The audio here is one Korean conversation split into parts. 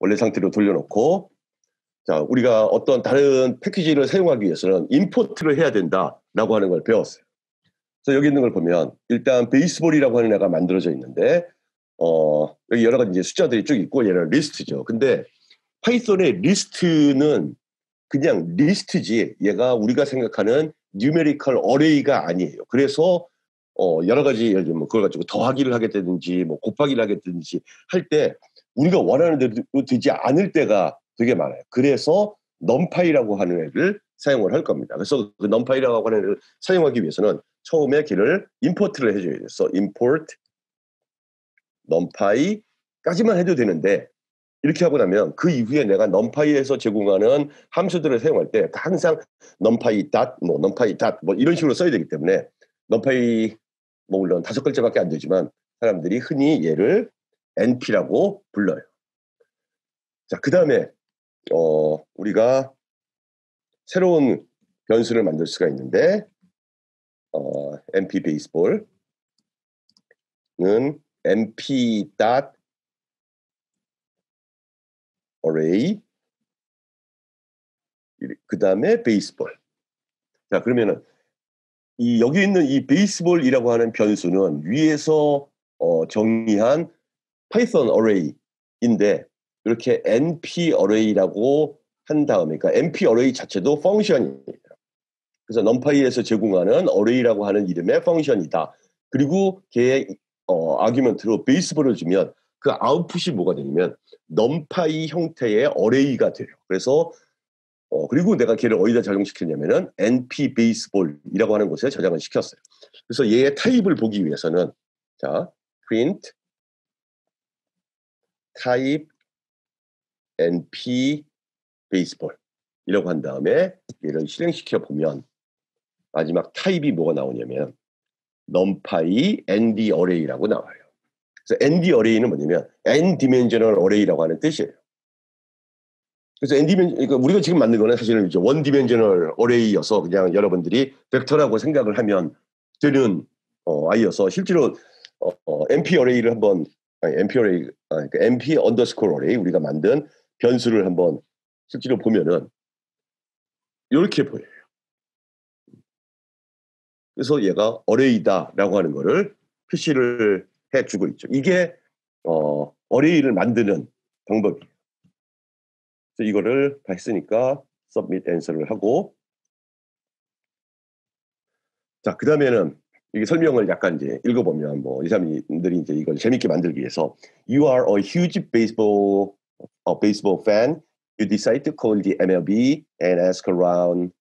원래 상태로 돌려놓고 자 우리가 어떤 다른 패키지를 사용하기 위해서는 임포트를 해야 된다라고 하는 걸 배웠어요. 그래서 여기 있는 걸 보면 일단 베이스볼이라고 하는 애가 만들어져 있는데 여기 여러 가지 이제 숫자들이 쭉 있고 얘는 리스트죠. 근데 파이썬의 리스트는 그냥 리스트지 얘가 우리가 생각하는 뉴메리컬 어레이가 아니에요. 그래서 여러 가지 예를 들면 그걸 가지고 더하기를 하겠다든지 뭐 곱하기를 하겠다든지 할 때 우리가 원하는 대로 되지 않을 때가 되게 많아요. 그래서 넘파이라고 하는 애를 사용을 할 겁니다. 그래서 그 넘파이라고 하는 애를 사용하기 위해서는 처음에 걔를 임포트를 해줘야 돼서 import numpy까지만 해도 되는데 이렇게 하고 나면 그 이후에 내가 numpy에서 제공하는 함수들을 사용할 때 항상 numpy dot 뭐 numpy dot 뭐 이런 식으로 써야 되기 때문에 numpy 뭐 물론 5글자밖에 안 되지만 사람들이 흔히 얘를 np라고 불러요. 자, 그 다음에 우리가 새로운 변수를 만들 수가 있는데 np baseball은 np dot array 그 다음에 baseball. 자, 그러면은 여기 있는 이 baseball이라고 하는 변수는 위에서 정의한 파이썬 array인데 이렇게 np array라고 한 다음에 그러니까 np array 자체도 펑션이에요. 그래서 numpy에서 제공하는 array라고 하는 이름의 펑션이다. 그리고 걔의 아규먼트로 baseball을 주면 그 아웃풋이 뭐가 되냐면 numpy 형태의 array가 돼요. 그래서 그리고 내가 걔를 어디다 적용시켰냐면은 np baseball이라고 하는 곳에 저장을 시켰어요. 그래서 얘의 타입을 보기 위해서는 자 print type np baseball 이라고 한 다음에 얘를 실행시켜 보면 마지막 타입이 뭐가 나오냐면 numpy nd array라고 나와요. 그래서 nd array는 뭐냐면 n dimensional array라고 하는 뜻이에요. 그래서 그러니까 우리가 지금 만든 거는 사실은 이제 원 디멘셔널 어레이여서 그냥 여러분들이 벡터라고 생각을 하면 되는 아이여서 실제로 np 어레이를 한번 np 어레이 그러니까 np 언더스코어 어레이 우리가 만든 변수를 한번 실제로 보면은 이렇게 보여요. 그래서 얘가 어레이다라고 하는 거를 표시를 해주고 있죠. 이게 어레이를 만드는 방법이에요. 그래서 이거를 다 했으니까 submit answer를 하고 자, 그 다음에는 이게 설명을 약간 이제 읽어보면 뭐 이 사람들이 이제 이걸 재밌게 만들기 위해서 You are a huge baseball fan. You decide to call the MLB and ask around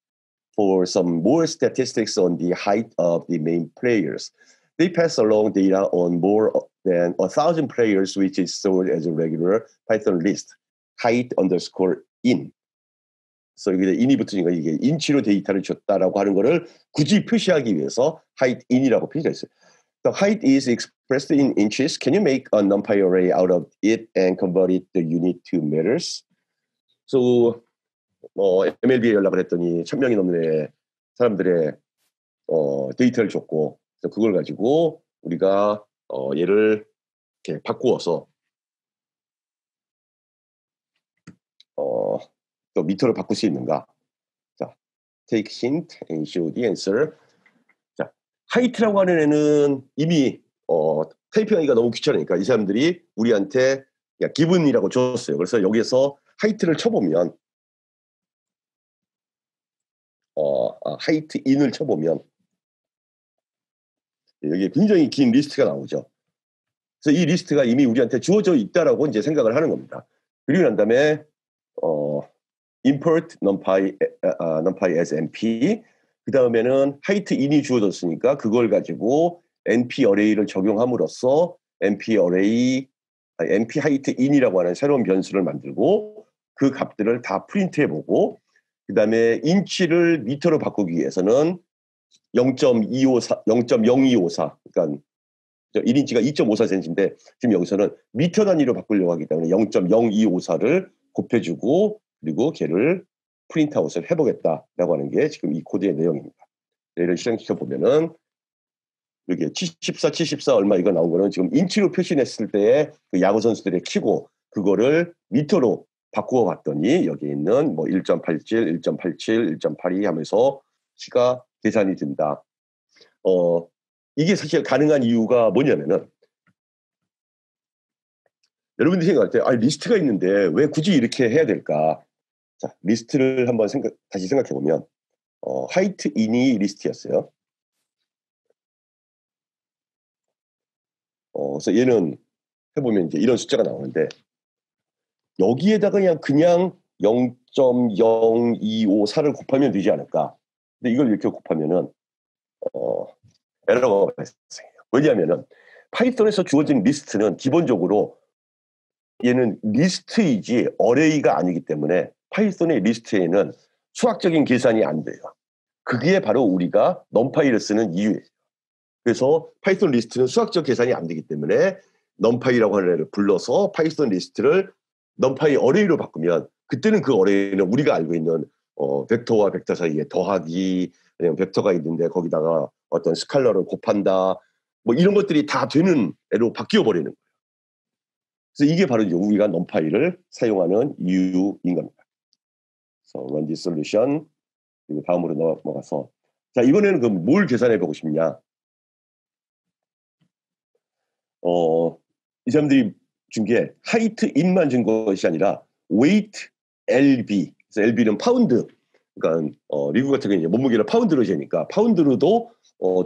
for some more statistics on the height of the main players. They pass along data on more than 1,000 players, which is stored as a regular Python list. height underscore in. 그래서 여기에 in이 붙으니까 이게 인치로 데이터를 줬다라고 하는 거를 굳이 표시하기 위해서 height in이라고 표시가 있어요. The height is expressed in inches. Can you make a numpy array out of it and convert it the unit to meters? So MLB에 연락을 했더니 1,000명이 넘는 사람들의 데이터를 줬고 그래서 그걸 가지고 우리가 얘를 이렇게 바꾸어서 또 미터로 바꿀 수 있는가? 자, take hint and show the answer. 자, height라고 하는 애는 이미 타이핑하기가 너무 귀찮으니까 이 사람들이 우리한테 given이라고 줬어요. 그래서 여기에서 height를 쳐보면 height in을 쳐보면 여기 굉장히 긴 리스트가 나오죠. 그래서 이 리스트가 이미 우리한테 주어져 있다라고 이제 생각을 하는 겁니다. 그리고 난 다음에 import numpy as np 그 다음에는 height in이 주어졌으니까 그걸 가지고 np array를 적용함으로써 np height in이라고 하는 새로운 변수를 만들고 그 값들을 다 프린트해보고 그 다음에 인치를 미터로 바꾸기 위해서는 0.0254 그러니까 1인치가 2.54cm인데 지금 여기서는 미터 단위로 바꾸려고 하기 때문에 0.0254를 곱해주고 그리고 걔를 프린트아웃을 해보겠다라고 하는 게 지금 이 코드의 내용입니다. 얘를 실행시켜 보면은 여기 74 얼마 이거 나온 거는 지금 인치로 표시했을 때의 그 야구 선수들의 키고 그거를 미터로 바꾸어 봤더니 여기 있는 뭐 1.87, 1.87, 1.82 하면서 C가 계산이 된다. 이게 사실 가능한 이유가 뭐냐면은 여러분들이 생각할 때 리스트가 있는데 왜 굳이 이렇게 해야 될까? 자, 리스트를 한번 다시 생각해 보면 하이트 인이 리스트였어요. 그래서 얘는 해보면 이제 이런 숫자가 나오는데 여기에다가 그냥 0.0254를 곱하면 되지 않을까? 근데 이걸 이렇게 곱하면은 에러가 발생해요. 왜냐하면은 파이썬에서 주어진 리스트는 기본적으로 얘는 리스트이지 어레이가 아니기 때문에 파이썬의 리스트에는 수학적인 계산이 안 돼요. 그게 바로 우리가 넘파이를 쓰는 이유예요. 그래서 파이썬 리스트는 수학적 계산이 안 되기 때문에 넘파이라고 하는 애를 불러서 파이썬 리스트를 넘파이 어레이로 바꾸면 그때는 그 어레이는 우리가 알고 있는 벡터와 벡터 사이에 더하기, 아니면 벡터가 있는데 거기다가 어떤 스칼러를 곱한다, 뭐 이런 것들이 다 되는 애로 바뀌어 버리는 거예요. 그래서 이게 바로 이제 우리가 넘파이를 사용하는 이유인 겁니다. 그래서 run this solution, 그리고 다음으로 넘어가서 자, 이번에는 그럼 뭘 계산해 보고 싶냐? 이 사람들이 준 게 하이트 인만 준 것이 아니라 weight LB. 그래서 LB는 파운드. 그러니까 미국 같은 경우는 몸무게를 파운드로 재니까 파운드로도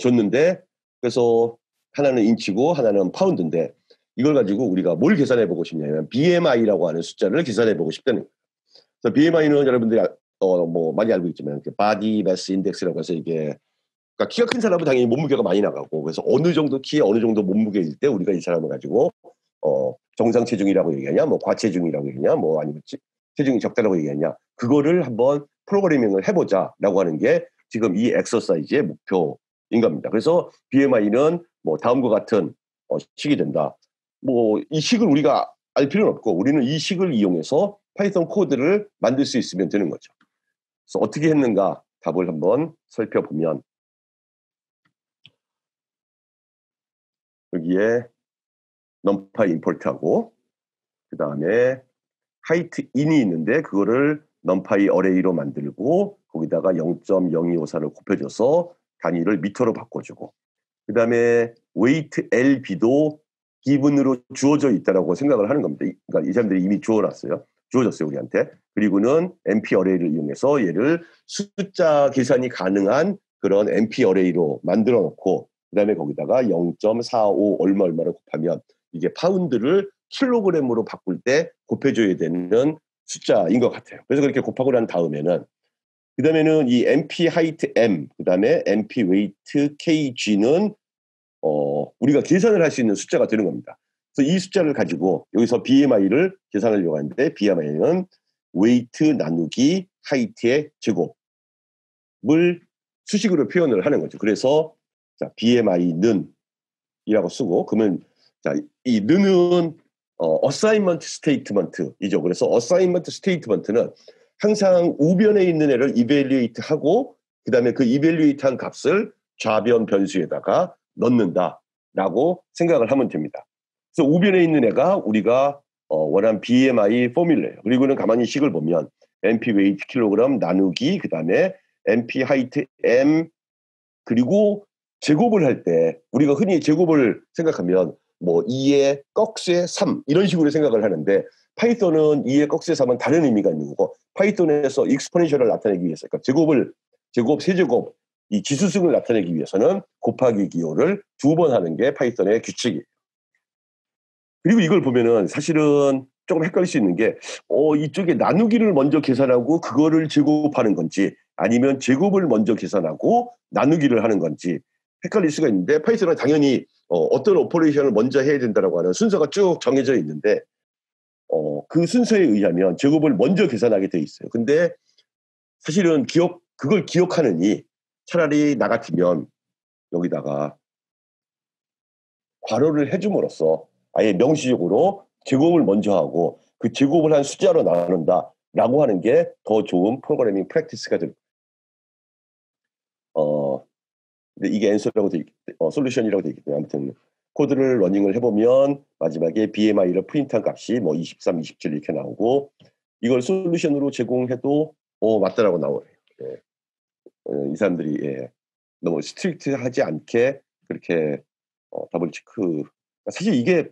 줬는데, 그래서 하나는 인치고 하나는 파운드인데 이걸 가지고 우리가 뭘 계산해 보고 싶냐면 BMI라고 하는 숫자를 계산해 보고 싶다는 거예요. 그래서 BMI는 여러분들이 뭐 많이 알고 있지만 바디 매스 인덱스라고 해서 이게, 그러니까 키가 큰 사람은 당연히 몸무게가 많이 나가고, 그래서 어느 정도 키에 어느 정도 몸무게일 때 우리가 이 사람을 가지고 정상 체중이라고 얘기하냐, 뭐 과체중이라고 얘기하냐, 뭐 아니면 체중이 적다라고 얘기하냐, 그거를 한번 프로그래밍을 해보자라고 하는 게 지금 이 엑서사이즈의 목표인 겁니다. 그래서 BMI는 뭐 다음과 같은 식이 된다. 뭐 이 식을 우리가 알 필요는 없고 우리는 이 식을 이용해서 파이썬 코드를 만들 수 있으면 되는 거죠. 그래서 어떻게 했는가 답을 한번 살펴보면 여기에 넘파이 임포트하고 그 다음에 하이트 인이 있는데 그거를 넘파이 어레이로 만들고 거기다가 0.0254를 곱해줘서 단위를 미터로 바꿔주고, 그 다음에 웨이트 LB도 기분으로 주어져 있다라고 생각을 하는 겁니다. 그러니까 이 사람들이 이미 주어졌어요 우리한테. 그리고는 MP 어레이를 이용해서 얘를 숫자 계산이 가능한 그런 MP 어레이로 만들어 놓고, 그 다음에 거기다가 0.45 얼마를 곱하면 이게 파운드를 킬로그램으로 바꿀 때 곱해줘야 되는 숫자인 것 같아요. 그래서 그렇게 곱하고 난 다음에는 그 다음에는 이 MP 하이트 M, 그 다음에 MP 웨이트 KG는 우리가 계산을 할 수 있는 숫자가 되는 겁니다. 그래서 이 숫자를 가지고 여기서 BMI를 계산하려고 하는데 BMI는 웨이트 나누기 하이트의 제곱을 수식으로 표현을 하는 거죠. 그래서 자, BMI는 이라고 쓰고, 그러면 자, 이 는은 어사인먼트 스테이트먼트이죠. 그래서 어사인먼트 스테이트먼트는 항상 우변에 있는 애를 이벨리에이트 하고 그 다음에 그 이벨리에이트한 값을 좌변 변수에다가 넣는다라고 생각을 하면 됩니다. 그래서 우변에 있는 애가 우리가 원하는 BMI 포뮬러예요. 그리고는 가만히 식을 보면 MP 웨이트 킬로그램 나누기 그 다음에 MP 하이트 M, 그리고 제곱을 할 때 우리가 흔히 제곱을 생각하면 뭐 2의 꺽쇠 3 이런 식으로 생각을 하는데 파이썬은 2의 꺽쇠 3은 다른 의미가 있는 거고, 파이썬에서 익스포넨셜을 나타내기 위해서, 그러니까 제곱, 세제곱 이 지수승을 나타내기 위해서는 곱하기 기호를 2번 하는 게 파이썬의 규칙이에요. 그리고 이걸 보면은 사실은 조금 헷갈릴 수 있는 게 이쪽에 나누기를 먼저 계산하고 그거를 제곱하는 건지 아니면 제곱을 먼저 계산하고 나누기를 하는 건지 헷갈릴 수가 있는데, 파이썬은 당연히 어떤 오퍼레이션을 먼저 해야 된다라고 하는 순서가 쭉 정해져 있는데 그 순서에 의하면 제곱을 먼저 계산하게 돼 있어요. 근데 사실은 그걸 기억하느니 차라리 나 같으면 여기다가 괄호를 해줌으로써 아예 명시적으로 제곱을 먼저 하고 그 제곱을 한 숫자로 나눈다라고 하는 게 더 좋은 프로그래밍 프랙티스가 될 근데 이게 앤서라고 돼 솔루션이라고 돼 있기 때문에 아무튼 코드를 러닝을 해보면 마지막에 BMI를 프린트한 값이 뭐 23, 27 이렇게 나오고 이걸 솔루션으로 제공해도 맞다라고 나오네요. 예. 이 사람들이 너무 스트릭트하지 않게 그렇게 더블 체크. 사실 이게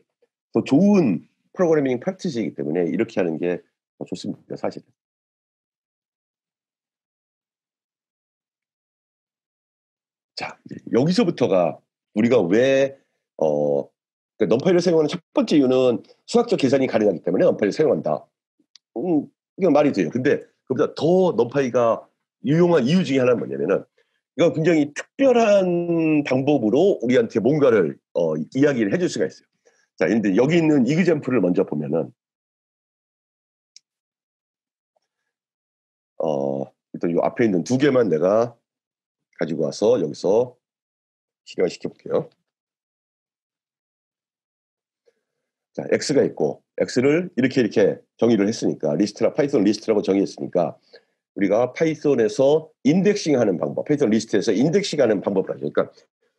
더 좋은 프로그래밍 프랙티스이기 때문에 이렇게 하는 게 좋습니다, 사실은. 자, 이제 여기서부터가 우리가 왜 넘파이를 사용하는 첫 번째 이유는 수학적 계산이 가능하기 때문에 넘파이를 사용한다. 이건 말이 돼요. 근데 그보다 더 넘파이가 유용한 이유 중에 하나는 뭐냐면은 이거 굉장히 특별한 방법으로 우리한테 뭔가를 이야기를 해줄 수가 있어요. 자, 근데 여기 있는 이그젬플을 먼저 보면은 일단 이 앞에 있는 두 개만 내가 가지고 와서 여기서 실행을 시켜볼게요. 자, x가 있고 x를 이렇게 정의를 했으니까 파이썬 리스트라고 정의했으니까 우리가 파이썬에서 인덱싱하는 방법, 파이썬 리스트에서 인덱싱하는 방법을 알죠. 그러니까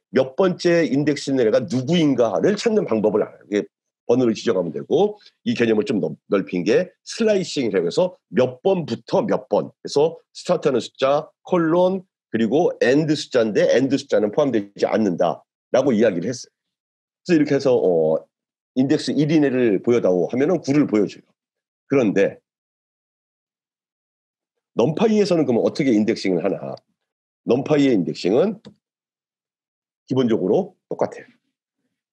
몇 번째 인덱싱 내가 누구인가를 찾는 방법을 알아요. 이게 번호를 지정하면 되고 이 개념을 좀 넓힌 게 슬라이싱이라고 해서 몇 번부터 몇 번 해서 스타트하는 숫자, 콜론 그리고 엔드 숫자인데 엔드 숫자는 포함되지 않는다라고 이야기를 했어요. 그래서 이렇게 해서 인덱스 1인을 보여다오 하면은 9를 보여줘요. 그런데 넘파이에서는 그러면 어떻게 인덱싱을 하나? 넘파이의 인덱싱은 기본적으로 똑같아요.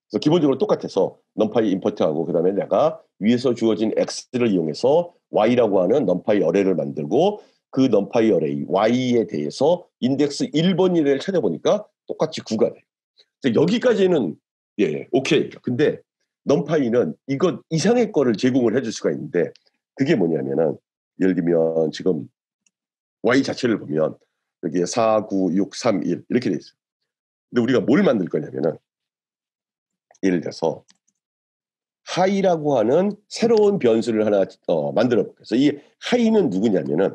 그래서 기본적으로 똑같아서 넘파이 임포트하고 그다음에 내가 위에서 주어진 x를 이용해서 y라고 하는 넘파이 어레이를 만들고 그 넘파이 어레이 y에 대해서 인덱스 1번 이래를 찾아보니까 똑같이 9가 돼요. 그래서 여기까지는 오케이. 근데 넘파이는 이것 이상의 거를 제공을 해줄 수가 있는데 그게 뭐냐면은 예를 들면 지금 y 자체를 보면 여기에 4, 9, 6, 3, 1 이렇게 돼 있어요. 근데 우리가 뭘 만들 거냐면은 예를 들어서 하이라고 하는 새로운 변수를 하나 만들어 볼게요. 그래서 이 하이는 누구냐면은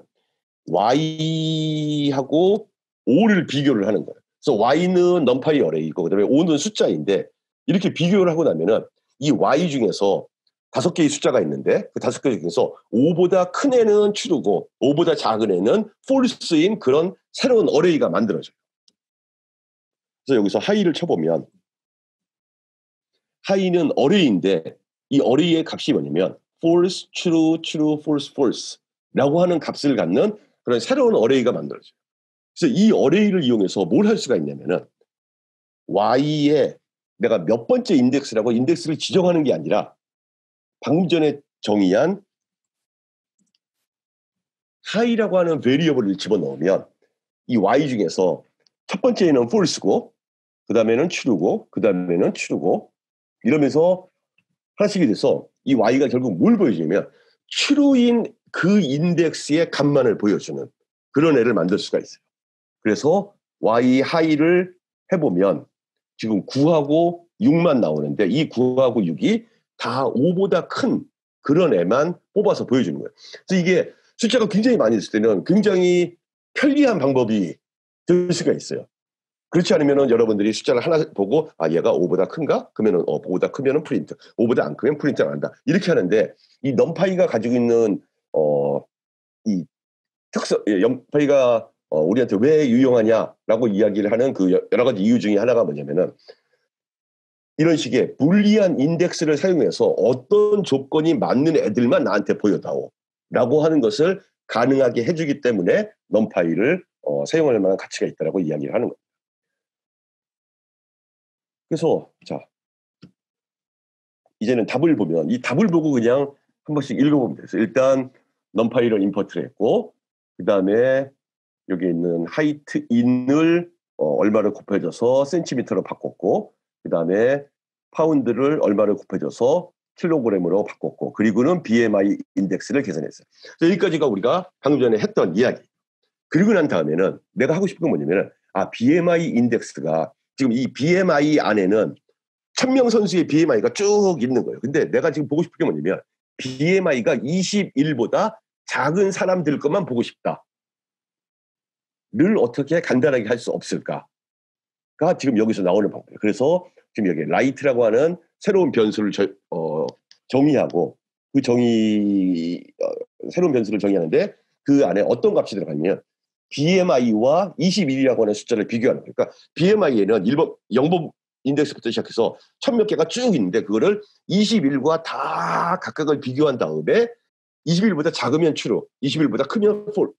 y하고 5를 비교를 하는 거예요. 그래서 y는 넘파이 어레이고 그다음에 5는 숫자인데 이렇게 비교를 하고 나면은 이 y 중에서 5개의 숫자가 있는데 그 5개 중에서 5보다 큰 애는 true고 5보다 작은 애는 false인 그런 새로운 어레이가 만들어져요. 그래서 여기서 하이를 쳐보면 하이는 어레이인데 이 어레이의 값이 뭐냐면 false, true, true, false, false 라고 하는 값을 갖는 그런 새로운 어레이가 만들어져요. 그래서 이 어레이를 이용해서 뭘 할 수가 있냐면은 y에 내가 몇 번째 인덱스라고 인덱스를 지정하는 게 아니라 방금 전에 정의한 high라고 하는 베리어블을 집어넣으면 이 y 중에서 첫 번째는 false고 그 다음에는 true고 그 다음에는 true고 이러면서 하나씩이 돼서 이 y가 결국 뭘 보여주냐면 true인 그 인덱스의 값만을 보여주는 그런 애를 만들 수가 있어요. 그래서 y high를 해보면 지금 9하고 6만 나오는데 이 9하고 6이 다 5보다 큰 그런 애만 뽑아서 보여주는 거예요. 그래서 이게 숫자가 굉장히 많이 있을 때는 굉장히 편리한 방법이 될 수가 있어요. 그렇지 않으면 여러분들이 숫자를 하나 보고 얘가 5보다 큰가? 그러면 5보다 크면 프린트, 5보다 안 크면 프린트 안 한다. 이렇게 하는데 이 넘파이가 가지고 있는 이 특성, 넘파이가 우리한테 왜 유용하냐라고 이야기를 하는 그 여러 가지 이유 중에 하나가 뭐냐면은 이런 식의 불리한 인덱스를 사용해서 어떤 조건이 맞는 애들만 나한테 보여다오 라고 하는 것을 가능하게 해주기 때문에 넘파이를 사용할 만한 가치가 있다고 이야기를 하는 거예요. 그래서 자 이제는 답을 보면 이 답을 보고 그냥 한 번씩 읽어보면 돼요. 일단 넘파이를 임포트를 했고 그 다음에 여기 있는 하이트 인을 얼마를 곱해줘서 센티미터로 바꿨고 그 다음에 파운드를 얼마를 곱해줘서 킬로그램으로 바꿨고 그리고는 BMI 인덱스를 계산했어요. 여기까지가 우리가 방금 전에 했던 이야기. 그리고 난 다음에는 내가 하고 싶은 건 뭐냐면은 BMI 인덱스가 지금 이 BMI 안에는 1000명 선수의 BMI가 쭉 있는 거예요. 근데 내가 지금 보고 싶은 게 뭐냐면 BMI가 21보다 작은 사람들 것만 보고 싶다. 를 어떻게 간단하게 할 수 없을까? 지금 여기서 나오는 방법이에요. 그래서 지금 여기 라이트라고 하는 새로운 변수를 정의하고 그 새로운 변수를 정의하는데 그 안에 어떤 값이 들어가냐면 BMI와 21이라고 하는 숫자를 비교하는 거예요. 그러니까 BMI에는 0번 인덱스부터 시작해서 천 몇 개가 쭉 있는데 그거를 21과 다 각각을 비교한 다음에 21보다 작으면 true, 21보다 크면 false,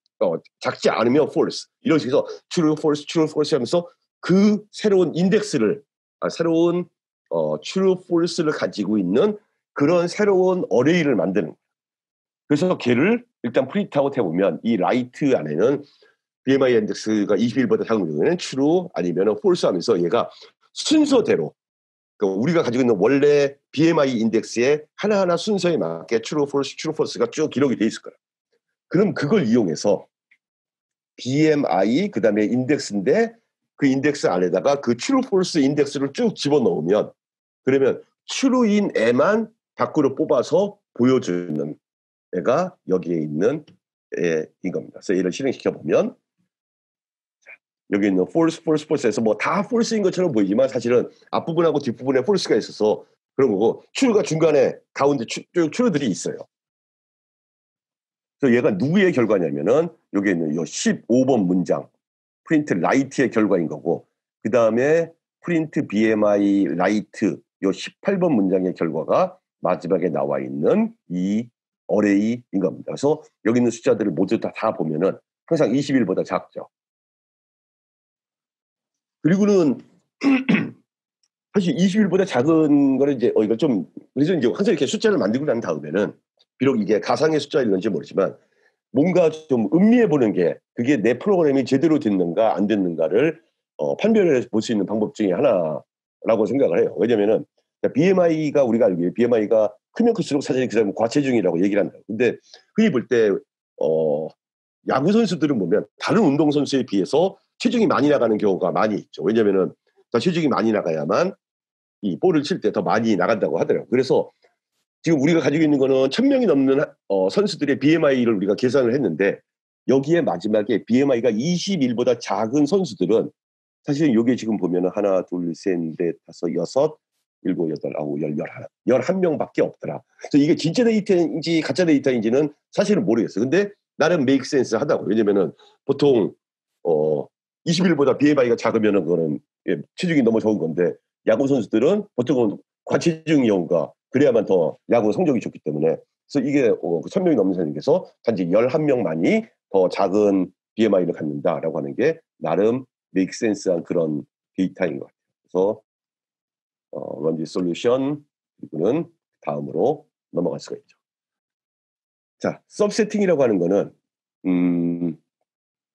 작지 않으면 false 이런 식으로 true, false 하면서 그 새로운 인덱스를 새로운 true, false를 가지고 있는 그런 새로운 어레이를 만드는 거예요. 그래서 걔를 일단 프린트아웃 해보면 이 라이트 안에는 BMI 인덱스가 21보다 작은 경우에는 true 아니면 false 하면서 얘가 순서대로 그러니까 우리가 가지고 있는 원래 BMI 인덱스의 하나하나 순서에 맞게 true, false가 쭉 기록이 돼 있을 거야. 그럼 그걸 이용해서 BMI 그다음에 인덱스인데 그 인덱스 안에다가 그 true, false 인덱스를 쭉 집어넣으면 그러면 true인 애만 밖으로 뽑아서 보여주는 애가 여기에 있는 애인 겁니다. 그래서 얘를 실행시켜 보면 여기 있는 false에서 뭐 다 false인 것처럼 보이지만 사실은 앞부분하고 뒷부분에 false가 있어서 그런 거고 true가 중간에 가운데 true들이 있어요. 그래서 얘가 누구의 결과냐면은 여기 있는 이 15번 문장 프린트 라이트의 결과인 거고 그 다음에 프린트 BMI 라이트 이 18번 문장의 결과가 마지막에 나와 있는 이 어레이인 겁니다. 그래서 여기 있는 숫자들을 모두 다 보면은 항상 21보다 작죠. 그리고는 사실 21보다 작은 거는 이제 이거 좀 그래서 이제 항상 이렇게 숫자를 만들고 난 다음에는 비록 이게 가상의 숫자일런지 모르지만 뭔가 좀 음미해 보는 게 그게 내 프로그램이 제대로 됐는가 안 됐는가를 판별해 볼 수 있는 방법 중에 하나라고 생각을 해요. 왜냐면은 BMI가 우리가 알기에 BMI가 크면 클수록 사실 그 사람은 과체중이라고 얘기를 한다. 근데 흔히 볼 때 야구 선수들은 보면 다른 운동 선수에 비해서 체중이 많이 나가는 경우가 많이 있죠. 왜냐면은 더 체중이 많이 나가야만 이 볼을 칠 때 더 많이 나간다고 하더라고요. 그래서 지금 우리가 가지고 있는 거는 1000명이 넘는 선수들의 BMI를 우리가 계산을 했는데 여기에 마지막에 BMI가 21보다 작은 선수들은 사실은 여기 지금 보면은 하나, 둘, 셋, 넷, 다섯, 여섯, 일곱, 여덟, 아홉, 열, 열하나, 11명밖에 없더라. 그래서 이게 진짜 데이터인지 가짜 데이터인지는 사실은 모르겠어요. 근데 나름 메이크 센스 하다고. 왜냐면은 보통 21보다 BMI가 작으면은 그거는 체중이 너무 적은 건데 야구 선수들은 보통은 과체중이 경우가 그래야만 더 야구 성적이 좋기 때문에 그래서 이게 1000명이 넘는 선수에서 단지 11명만이 더 작은 BMI를 갖는다라고 하는 게 나름 메이크 센스한 그런 데이터인 것 같아요. 그래서 run this solution 그리고는 다음으로 넘어갈 수가 있죠. 자, 서브세팅이라고 하는 거는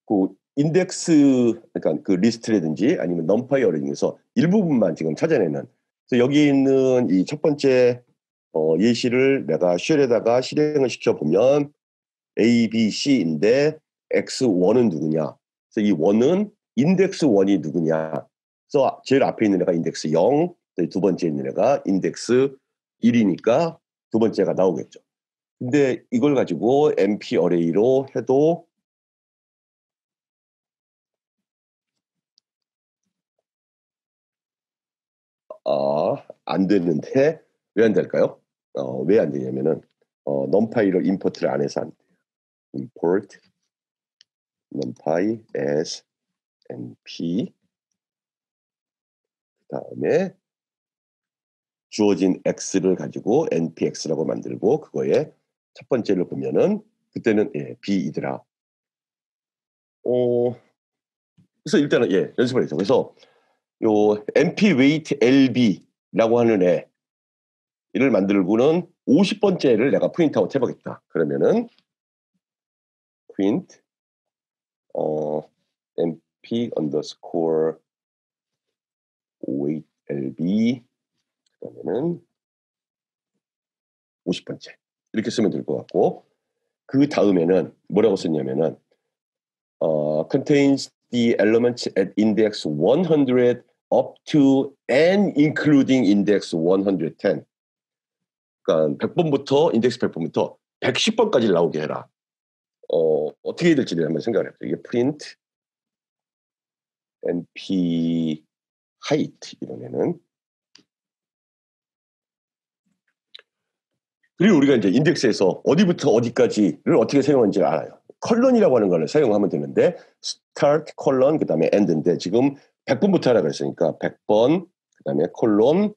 그 인덱스 그러니까 그 리스트라든지 아니면 넘파이 어레이 중에서 일부분만 지금 찾아내는 그래서 여기 있는 이 첫 번째 예시를 내가 쉘에다가 실행을 시켜보면 A, B, C인데 X1은 누구냐 그래서 이 1은 인덱스 1이 누구냐 그래서 제일 앞에 있는 애가 인덱스 0 두 번째 있는 애가 인덱스 1이니까 두 번째가 나오겠죠. 근데 이걸 가지고 NP 어레이로 해도 안 되는데 왜 안 될까요? 왜 안 되냐면은 numpy를 임포트를 안 해서 안 돼요. import numpy as np 그다음에 주어진 x를 가지고 npx라고 만들고 그거에 첫 번째를 보면은 그때는 b이더라. 그래서 일단은 연습을 했어. 그래서 요 np weight lb라고 하는 애를 만들고는 50번째를 내가 프린트아웃 해보겠다. 그러면은 print np underscore weight lb 그러면은 50번째 이렇게 쓰면 될 것 같고 그 다음에는 뭐라고 썼냐면은 contains the elements at index 100 up to and including index 110 그러니까 100번부터 인덱스 100번부터 110번까지 나오게 해라. 어떻게 해야 될지를 한번 생각을 해보세요. 이게 print np height 이런 애는. 그리고 우리가 이제 인덱스에서 어디부터 어디까지를 어떻게 사용하는지 알아요. 컬런이라고 하는 걸 사용하면 되는데 start 컬런 그다음에 end인데 지금 100번부터 하라고 했으니까 100번 그다음에 콜론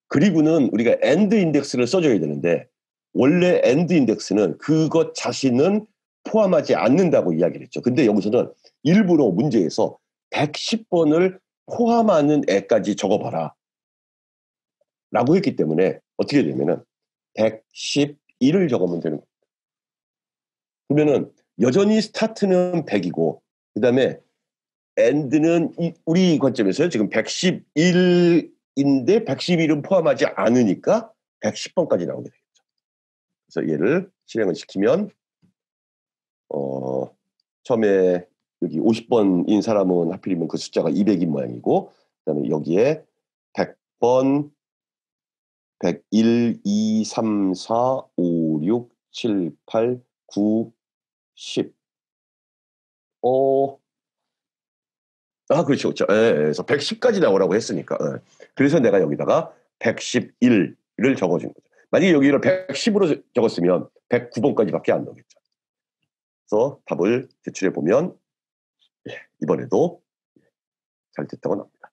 그리고는 우리가 end 인덱스를 써줘야 되는데 원래 end 인덱스는 그것 자신은 포함하지 않는다고 이야기를 했죠. 근데 여기서는 일부러 문제에서 110번을 포함하는 애까지 적어봐라 라고 했기 때문에 어떻게 되면은 111을 적으면 되는 겁니다. 그러면은 여전히 스타트는 100이고 그 다음에 엔드는 우리 관점에서요 지금 111인데 111은 포함하지 않으니까 110번까지 나오게 되겠죠. 그래서 얘를 실행을 시키면 처음에 여기 50번인 사람은 하필이면 그 숫자가 200인 모양이고 그 다음에 여기에 100번 101, 2, 3, 4, 5, 6, 7, 8, 9, 10. 그렇죠. 그렇죠. 예, 그래서 110까지 나오라고 했으니까. 예. 그래서 내가 여기다가 111을 적어준 거죠. 만약에 여기를 110으로 적었으면 109번까지밖에 안 나오겠죠. 그래서 답을 제출해 보면 이번에도 잘 됐다고 나옵니다.